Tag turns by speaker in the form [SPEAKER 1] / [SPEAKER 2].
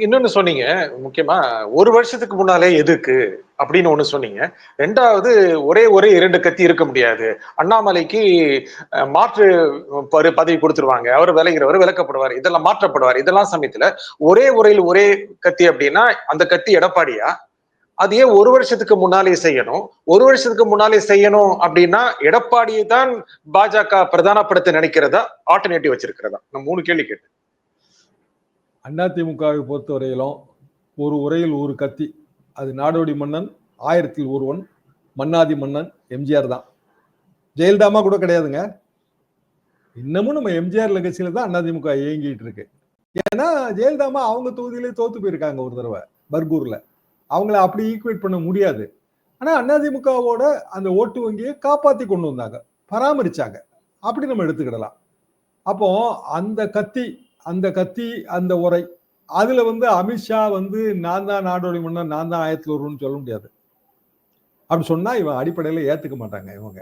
[SPEAKER 1] இன்னொன்னு சொன்னீங்க, முக்கியமா 1 வருஷத்துக்கு முன்னாலே எதுக்கு? அப்படின்னு ஒண்ணு சொன்னீங்க. 2வது ஒரே 2 கத்தி இருக்க முடியாது. அண்ணாமலைக்கு மாற்று பதவி குடுத்துருவாங்க. அவரு விலகிறவரு விலக்கப்படுவாரு. இதெல்லாம் மாற்றப்படுவாரு. இதெல்லாம் சமயத்துல ஒரே உரையில் ஒரே கத்தி அப்படின்னா, அந்த கத்தி எடப்பாடியா? அது ஏன் 1 வருஷத்துக்கு முன்னாலே செய்யணும்? 1 வருஷத்துக்கு முன்னாலே செய்யணும் அப்படின்னா, எடப்பாடியை தான் பாஜக பிரதானப்படுத்த நினைக்கிறதா? ஆல்டர்னேட்டிவ் வச்சிருக்கிறதா? நான் 3 கேள்வி கேட்டேன்.
[SPEAKER 2] அதிமுகவை பொறுத்தவரையிலும் ஒரு உரையில் ஒரு கத்தி. அது நாடோடி மன்னன், 1000ல் ஒருவன், மன்னாதி மன்னன் எம்ஜிஆர் தான். ஜெயலலிதாமா கூட கிடையாதுங்க. இன்னமும் நம்ம எம்ஜிஆர் லெகசியில தான் அதிமுக இயங்கிட்டு இருக்கு. ஏன்னா ஜெயலலிதாமா அவங்க தொகுதியிலே தோத்து போயிருக்காங்க ஒரு தடவை பர்கூர்ல. அவங்கள அப்படி ஈக்குவேட் பண்ண முடியாது. ஆனா அதிமுகவோட அந்த ஓட்டு வங்கியை காப்பாத்தி கொண்டு வந்தாங்க, பராமரிச்சாங்க. அப்படி நம்ம எடுத்துக்கிடலாம். அப்போ அந்த கத்தி அந்த உரை அதுல அமித்ஷா நான் தான் நாடோடி மன்னன், நான் தான் 1000ல் ஒருவன் சொல்ல முடியாது. அப்படி சொன்னா இவன் அடிப்படையில ஏத்துக்க மாட்டாங்க இவங்க.